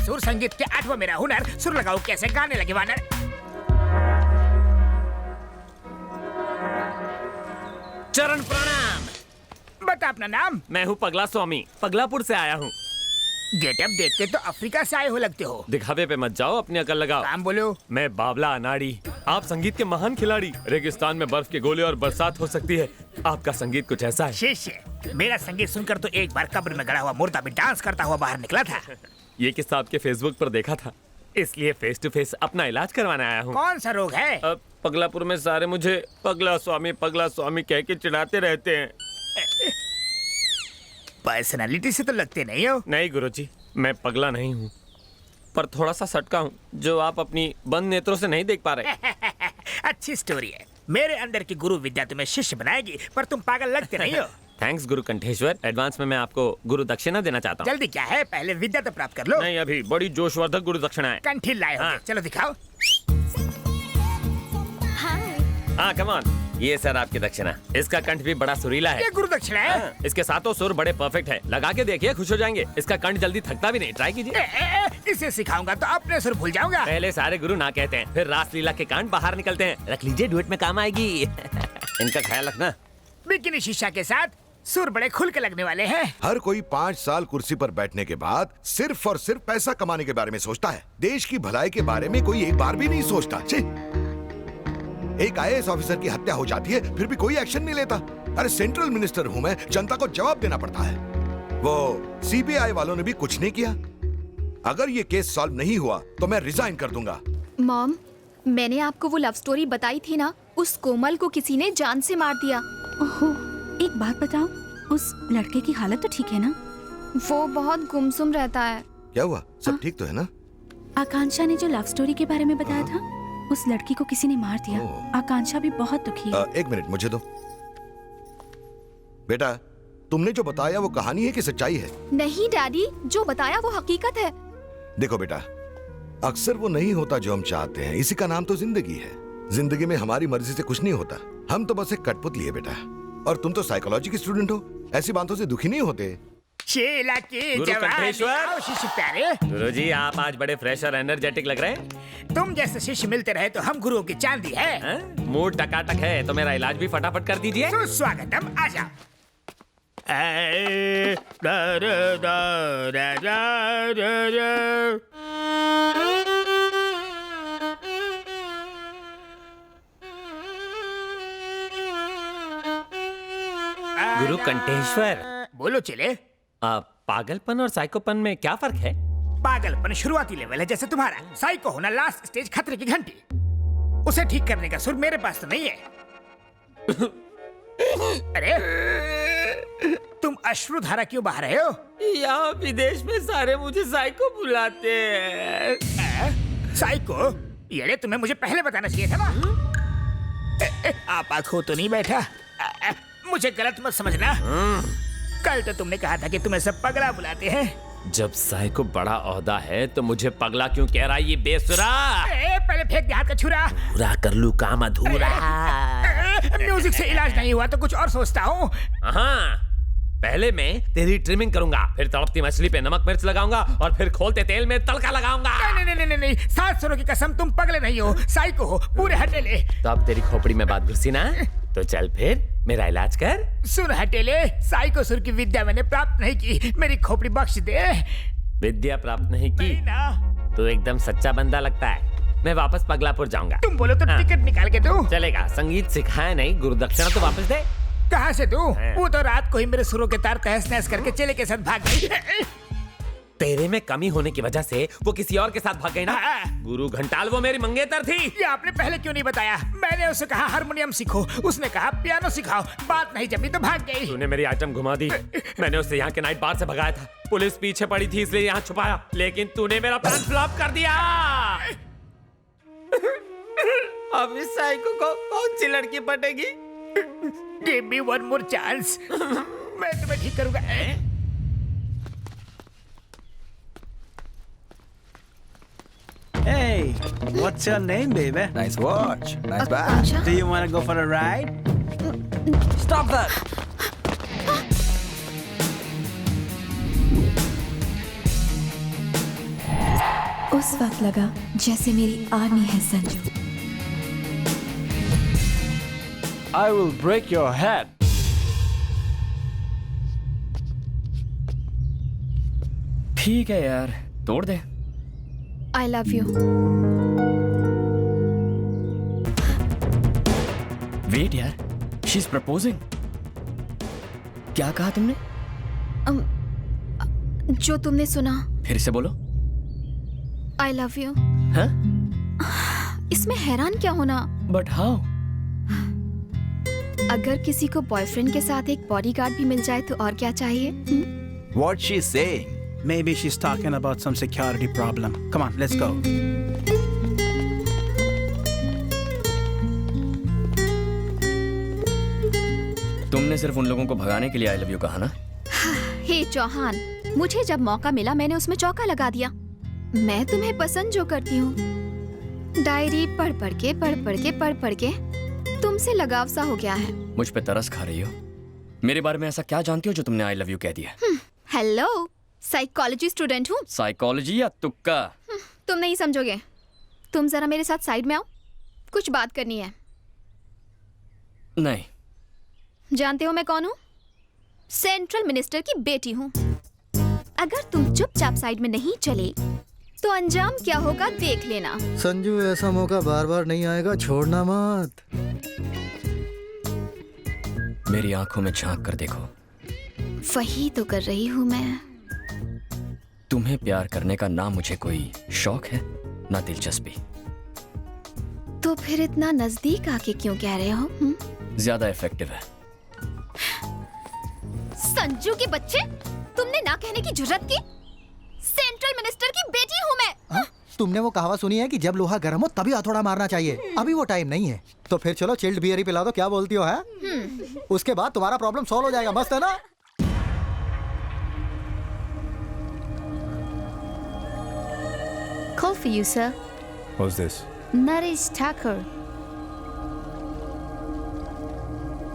सुर संगीत के 8वां मेरा हुनर, सुर लगाओ कैसे गाने लगे वानर। चरण प्रणाम। बता अपना नाम। मैं हूँ पगला स्वामी, पगलापुर से आया हूँ। गेटअप देखते तो अफ्रीका से आए हो लगते हो। दिखावे पे मत जाओ, अपनी अकल लगाओ। काम बोलो। मैं बावला अनाड़ी, आप संगीत के महान खिलाड़ी। रेगिस्तान में बर्फ के गोले और बरसात हो सकती है, आपका संगीत कुछ ऐसा है। शिष्य, मेरा संगीत सुनकर तो एक बार कब्र में गड़ा हुआ मुर्दा भी डांस करता हुआ बाहर निकला था। ये किस्सा आपके फेसबुक पर देखा था, इसलिए फेस टू फेस अपना इलाज करवाने आया हूँ। कौन सा रोग है? पगलापुर में सारे मुझे पगला स्वामी कह के चिढ़ाते रहते हैं। पर्सनालिटी से तो लगते नहीं हो। नहीं गुरुजी, मैं पगला नहीं हूँ, पर थोड़ा सा सटका हूँ जो आप अपनी बंद नेत्रों से नहीं देख पा रहे। अच्छी स्टोरी है। मेरे अंदर की गुरु विद्या तुम्हें शिष्य बनाएगी, पर तुम पागल लगते नहीं हो। थैंक्स गुरु कंठेश्वर। एडवांस में मैं आपको गुरु दक्षिणा देना चाहता हूँ। जल्दी क्या है, पहले विद्या तो प्राप्त कर लो। नहीं, अभी बड़ी जोशवर्धक गुरु दक्षिणा है। कंठी लाए हो। हाँ। चलो दिखाओ। हाँ कम ऑन, ये सर आपकी दक्षिणा। इसका कंठ भी बड़ा सुरीला है। ये गुरु दक्षिणा है। हाँ, इसके सातों सुर बड़े परफेक्ट है। लगा के देखिए, खुश हो जाएंगे। इसका कंठ जल्दी थकता भी नहीं, ट्राई कीजिए। इसे सिखाऊंगा तो अपने सुर भूल जाऊंगा। पहले सारे गुरु ना कहते हैं, फिर रास लीला के कांड बाहर निकलते हैं। रख लीजिए, डुएट में काम आएगी। इनका ख्याल रखना। बिकिनी शीशा के साथ सुर बड़े खुल के लगने वाले हैं। हर कोई 5 साल कुर्सी पर बैठने के बाद सिर्फ और सिर्फ पैसा कमाने के बारे में सोचता है। देश की भलाई के बारे में कोई एक बार भी नहीं सोचता। छी! एक IAS ऑफिसर की हत्या हो जाती है, फिर भी कोई एक्शन नहीं लेता। अरे सेंट्रल मिनिस्टर हूं मैं, जनता को जवाब देना पड़ता है। वो CBI वालों ने भी कुछ नहीं किया। अगर ये केस सॉल्व नहीं हुआ तो मैं रिजाइन कर दूंगा। मॉम, मैंने आपको वो लव स्टोरी बताई थी ना, उस कोमल को किसी ने जान से मार दिया। ओहो, एक बात बताओ, उस लड़के की हालत तो ठीक है ना? वो बहुत गुमसुम रहता है। क्या हुआ, सब ठीक तो है ना? आकांक्षा ने जो लव स्टोरी के बारे में बताया था, उस लड़की को किसी ने मार दिया। आकांक्षा भी बहुत दुखी है। 1 मिनट मुझे दो। बेटा, तुमने जो बताया वो कहानी है कि सच्चाई है? नहीं डैडी, जो बताया वो हकीकत है। देखो बेटा, अक्सर वो नहीं होता जो हम चाहते हैं, इसी का नाम तो जिंदगी है। जिंदगी में हमारी मर्जी से कुछ नहीं होता, हम तो बस एक कठपुतली है बेटा। और तुम तो साइकोलॉजी की स्टूडेंट हो, ऐसी बातों से दुखी नहीं होते। शेला के गुरु जवानी कंठेश्वर। आओ शिष्य प्यारे। गुरुजी, आप आज बड़े फ्रेश और एनर्जेटिक लग रहे हैं। तुम जैसे शिष्य मिलते रहे तो हम गुरुओं की चांदी है। हैं? मूड टकाटक है तो मेरा इलाज भी फटाफट कर दीजिए। सुस्वागतम, आजा। गुरु कंठेश्वर, बोलो चले। पागलपन और साइकोपन में क्या फर्क है? पागलपन शुरुआती लेवल है जैसे तुम्हारा, साइको होना लास्ट स्टेज, खतरे की घंटी। उसे ठीक करने का सुर मेरे पास तो नहीं है। अरे तुम अश्रुधारा क्यों बहा रहे हो? यहाँ विदेश में सारे मुझे साइको बुलाते हैं। साइको? ये तुम्हें मुझे पहले बताना चाहिए था ना। आप आंखों तो नहीं बैठा? मुझे गलत मत समझना। कल तो तुमने कहा था कि तुम्हें सब पगला बुलाते हैं। जब साइको बड़ा ओहदा है तो मुझे पगला क्यों कह रहा है ये बेसुरा? पहले फेंक दे हाथ का छुरा। पूरा कर लूं काम अधूरा। म्यूजिक से इलाज नहीं हुआ तो कुछ और सोचता हूँ। हाँ, पहले मैं तेरी ट्रिमिंग करूंगा, फिर तड़पती मछली पे नमक मिर्च लगाऊंगा और फिर खोलते तेल में तड़का लगाऊंगा। नहीं, 7 सुरों की कसम, तुम पगले नहीं हो, साइको हो, पूरे हटेले। तो अब तेरी खोपड़ी में बात घुसी ना, तो चल फिर मेरा इलाज कर। सुन हटेले, साइको सुर की विद्या मैंने प्राप्त नहीं की, मेरी खोपड़ी बख्श दे। विद्या प्राप्त नहीं की नहीं ना। तो एकदम सच्चा बंदा लगता है। मैं वापस पगलापुर जाऊंगा। तुम बोलो तो टिकट निकाल के दो। चलेगा, संगीत सिखाया नहीं, गुरु दक्षिणा तो वापस दे। कहाँ से दूं? वो तो रात को ही मेरे सुरों के तार तहस नहस करके चेले के साथ भाग गई। तेरे में कमी होने की वजह से वो किसी और के साथ भाग गई ना। गुरु घंटाल वो मेरी मंगेतर थी। ये आपने पहले क्यों नहीं बताया? मैंने उसे कहा हारमोनियम सीखो, उसने कहा पियानो सिखाओ, बात नहीं जमी तो भाग गई। तूने मेरी आइटम घुमा दी। मैंने उसे यहाँ के नाइट बार से भगाया था, पुलिस पीछे पड़ी थी इसलिए यहाँ छुपाया, लेकिन तूने मेरा प्लान फ्लॉप कर दिया। अब इस साइको को कौन सी लड़की पटेगी? Give me one more chance. मैं तुम्हें ठीक करूंगा। Hey, what's your name, baby? Nice watch. Nice bag. Akanksha? Do you want to go for a ride? Stop that. उस वक्त लगा जैसे मेरी आर्मी है Sanju. I will break your head. ठीक है यार, तोड़ दे। I love you. वेट यार, शी इज प्रपोजिंग। क्या कहा तुमने? जो तुमने सुना। फिर से बोलो। I love you. हाँ? इसमें हैरान क्या होना? But how? अगर किसी को बॉयफ्रेंड के साथ एक बॉडीगार्ड भी मिल जाए तो और क्या चाहिए? What's she saying? Maybe she's talking about some security problem. Come on, let's go. तुमने सिर्फ उन लोगों को भगाने के लिए आई लव यू कहा ना? हे चौहान, मुझे जब मौका मिला मैंने उसमें चौका लगा दिया। मैं तुम्हें पसंद जो करती हूँ, डायरी पढ़ पढ़ के तुमसे लगाव सा हो गया है। मुझ पे तरस खा रही हो? मेरे बारे में ऐसा क्या जानती हो जो तुमने आई लव यू कह दिया? हेलो, साइकोलॉजी स्टूडेंट हूँ। साइकोलॉजी या तुक्का? तुम नहीं समझोगे। तुम जरा मेरे साथ साइड में आओ, कुछ बात करनी है। नहीं। जानते हो मैं कौन हूँ? सेंट्रल मिनिस्टर की बेटी हूँ। अगर तुम चुपचाप साइड में नहीं चले तो अंजाम क्या होगा देख लेना। संजू, ऐसा मौका बार बार नहीं आएगा, छोड़ना मत। मेरी आंखों में झांक कर देखो। वही तो कर रही हूँ मैं। तुम्हें प्यार करने का ना मुझे कोई शौक है ना दिलचस्पी। तो फिर इतना नजदीक आके क्यों कह रहे हो? ज्यादा इफेक्टिव है। संजू के बच्चे, तुमने ना कहने की जुर्रत की? सेंट्रल मिनिस्टर की बेटी हूँ मैं। हाँ? तुमने वो कहावत सुनी है कि जब लोहा गर्म हो तभी हथौड़ा मारना चाहिए? अभी वो टाइम नहीं है। तो फिर चलो चिल्ड बियर ही पिला दो, क्या बोलती हो? है उसके बाद तुम्हारा प्रॉब्लम सॉल्व हो जाएगा। मस्त है ना? Call for you, sir. Who's this? Naresh Thakur.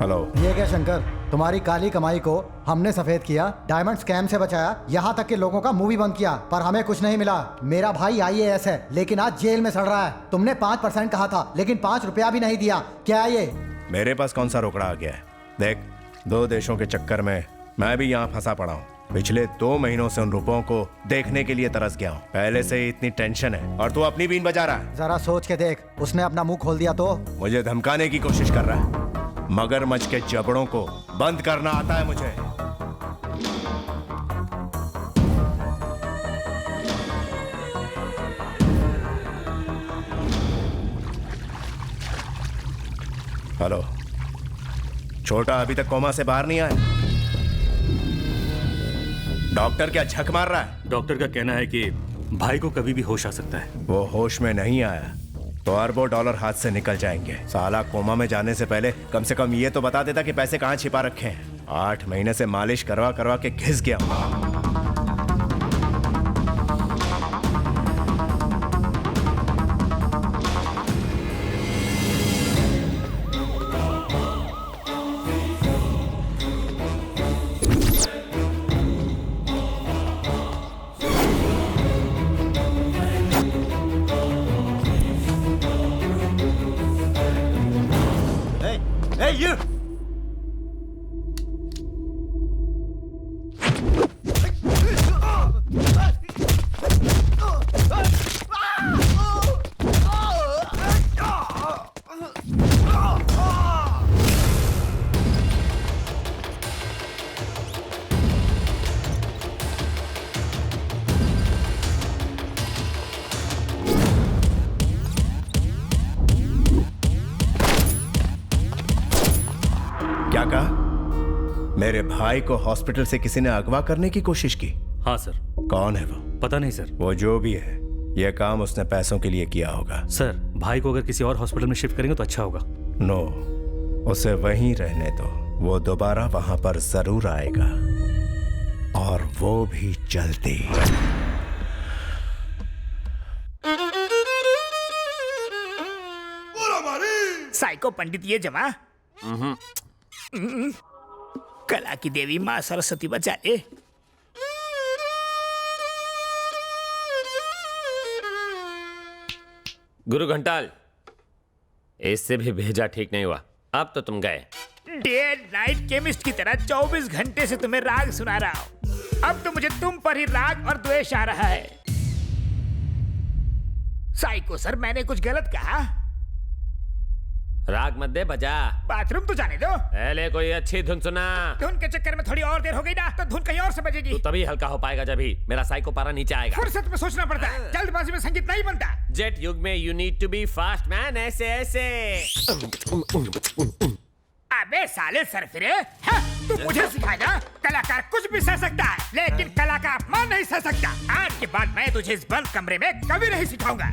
Hello. ये क्या शंकर, तुम्हारी काली कमाई को हमने सफेद किया, डायमंड स्कैम से बचाया, यहाँ तक कि लोगों का मुंह भी बंद किया, पर हमें कुछ नहीं मिला। मेरा भाई IAS है लेकिन आज जेल में सड़ रहा है। तुमने 5% कहा था लेकिन 5 रुपया भी नहीं दिया। क्या है ये? मेरे पास कौन सा रोकड़ा आ गया है? देख, 2 देशों के चक्कर में मैं भी यहाँ फंसा पड़ा हूँ। पिछले 2 महीनों से उन रुपयों को देखने के लिए तरस गया हूँ। पहले से ही इतनी टेंशन है और तू अपनी बीन बजा रहा है। जरा सोच के देख, उसने अपना मुंह खोल दिया तो? मुझे धमकाने की कोशिश कर रहा है। मगरमच्छ के जबड़ों को बंद करना आता है मुझे। हेलो, छोटा अभी तक कोमा से बाहर नहीं आया? डॉक्टर क्या झक मार रहा है? डॉक्टर का कहना है कि भाई को कभी भी होश आ सकता है। वो होश में नहीं आया तो अरबों डॉलर हाथ से निकल जाएंगे। साला कोमा में जाने से पहले कम से कम ये तो बता देता कि पैसे कहाँ छिपा रखे हैं। 8 महीने से मालिश करवा करवा के घिस गया हूँ। Hey, you! क्या कहा? मेरे भाई को हॉस्पिटल से किसी ने अगवा करने की कोशिश की? हाँ सर। कौन है वो? पता नहीं सर। वो जो भी है, यह काम उसने पैसों के लिए किया होगा। सर, भाई को अगर किसी और हॉस्पिटल में शिफ्ट करेंगे तो अच्छा होगा। नो, उसे वहीं रहने दो। वो दोबारा वहां पर जरूर आएगा और वो भी जल्दी। साइको पंडित ये जमा। कला की देवी माँ सरस्वती बचा ले। गुरु घंटाल, इससे भी भेजा ठीक नहीं हुआ। अब तो तुम गए। डे नाइट केमिस्ट की तरह 24 घंटे से तुम्हें राग सुना रहा हूँ। अब तो मुझे तुम पर ही राग और द्वेष आ रहा है। साइको सर, मैंने कुछ गलत कहा? राग मत दे, बजा। बाथरूम तो जाने दो। पहले कोई अच्छी धुन सुना। धुन के चक्कर में थोड़ी और देर हो गई ना, तो धुन कहीं और से बजेगी। तो तभी हल्का हो पाएगा जब ही मेरा साइको पारा नीचे आएगा। फुर्सत में सोचना पड़ता है, जल्दबाजी में संगीत नहीं बनता। जेट युग में you need to be fast man, ऐसे ऐसे। अबे साले सरफिरे, तू मुझे सिखाएगा? कलाकार कुछ भी सह सकता है, लेकिन कला का अपमान नहीं सह सकता। आज के बाद मैं तुझे इस बंद कमरे में कभी नहीं सिखाऊंगा।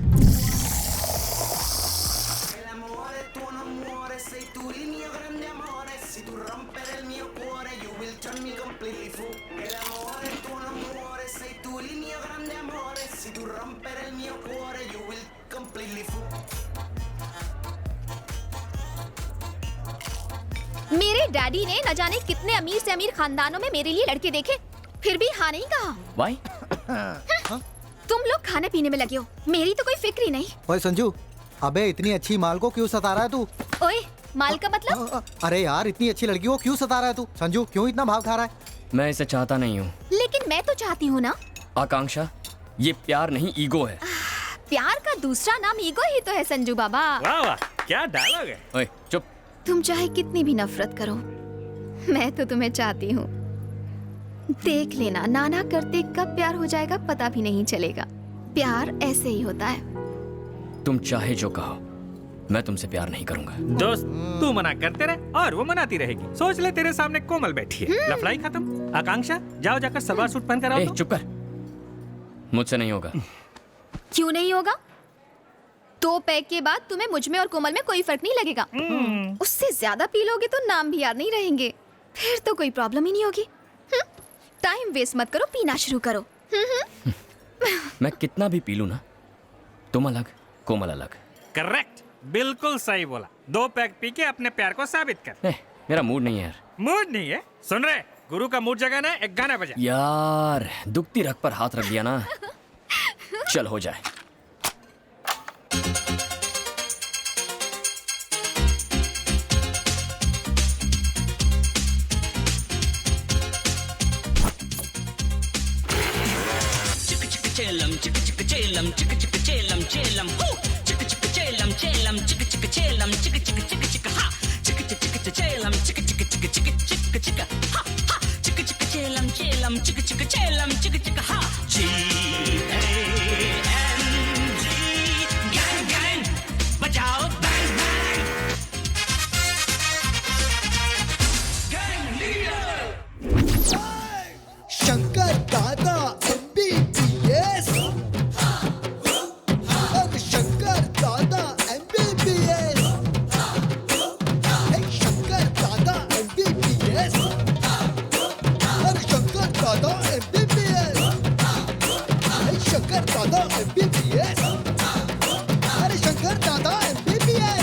मेरे डैडी ने न जाने कितने अमीर से अमीर खानदानों में मेरे लिए लड़के देखे, फिर भी हाँ नहीं कहा। Why? तुम लोग खाने पीने में लगे हो, मेरी तो कोई फिक्र ही नहीं। ओए संजू, अबे इतनी अच्छी माल को क्यों सता रहा है तू? ओए, माल का मतलब? अरे यार, इतनी अच्छी लड़की को क्यों सता रहा है तू? संजू, क्यों इतना भाव खा रहा है? मैं इसे चाहता नहीं हूँ। लेकिन मैं तो चाहती हूँ ना। आकांक्षा, ये प्यार नहीं, ईगो है। प्यार का दूसरा नाम ईगो ही तो है संजू बाबा। वाह वाह, क्या डायलॉग है। ओए चुप। तुम चाहे कितनी भी नफरत करो, मैं तो तुम्हें चाहती हूँ। देख लेना, नाना करते कब प्यार हो जाएगा पता भी नहीं चलेगा। प्यार ऐसे ही होता है। तुम चाहे जो कहो, मैं तुमसे प्यार नहीं करूंगा। दोस्त, तू मना करते रहे और वो मनाती रहेगी। सोच ले, तेरे सामने कोमल बैठी है। लफड़ाई खत्म। आकांक्षा, जाओ जाकर सलवार सूट पहन कर आओ। चुप कर, मुझसे नहीं होगा। क्यों नहीं होगा? 2 पैक के बाद तुम्हें मुझ में और कोमल में कोई फर्क नहीं लगेगा। उससे ज्यादा पी लोगे तो नाम भी याद नहीं रहेंगे, फिर तो कोई प्रॉब्लम ही नहीं होगी। टाइम वेस्ट मत करो, पीना शुरू करो। मैं कितना भी पी लूं ना, तुम अलग, कोमल अलग। करेक्ट, बिल्कुल सही बोला। 2 पैक पी के अपने प्यार को साबित कर। मेरा मूड नहीं है यार। मूड नहीं है? सुन रहे, गुरु का मूड जगाना, एक गाना बजा। यार, दुखती रग पर हाथ रख दिया ना। चल हो जाए। चेलम चिक चिक चेलम चिक चिक चेलम चेलम हो चिक चिक चेलम चेलम चिक चिक चेलम चिक चिक चिक चिक हा चिक चिक चिक चेलम चिक चिक चिक चिक चिक चिक हा हा चिक चिक चेलम चेलम चिक चिक चेलम चिक चिक हा G A N G gang gang बजाओ bang bang gang leader Shankar दादा MBBS और शंकर दादा MBBS शंकर दादा MBBS और शंकर दादा MBBS शंकर दादा MBBS अरे शंकर दादा MBBS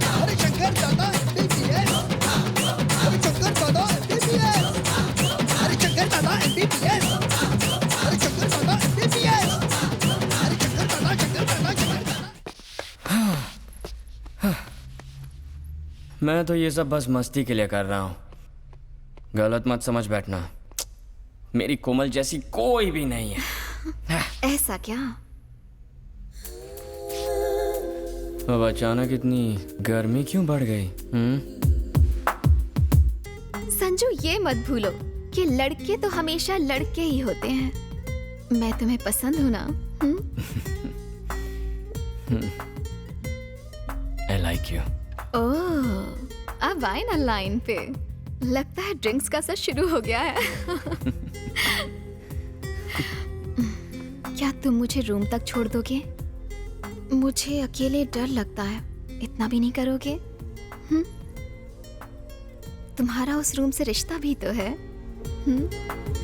अरे शंकर दादा MBBS अरे शंकर दादा MBBS अरे शंकर दादा MBBS अरे शंकर दादा MBBS अरे शंकर दादा शंकर दादा मैं तो ये सब बस मस्ती के लिए कर रहा हूँ, गलत मत समझ बैठना। मेरी कोमल जैसी कोई भी नहीं है। ऐसा क्या? अब अचानक इतनी गर्मी क्यों बढ़ गई? संजू, ये मत भूलो कि लड़के तो हमेशा लड़के ही होते हैं। मैं तुम्हें पसंद हूँ ना? I like you. ओह, अब आए ना लाइन पे। लगता है ड्रिंक्स का सच शुरू हो गया है। क्या तुम मुझे रूम तक छोड़ दोगे? मुझे अकेले डर लगता है, इतना भी नहीं करोगे? तुम्हारा उस रूम से रिश्ता भी तो है।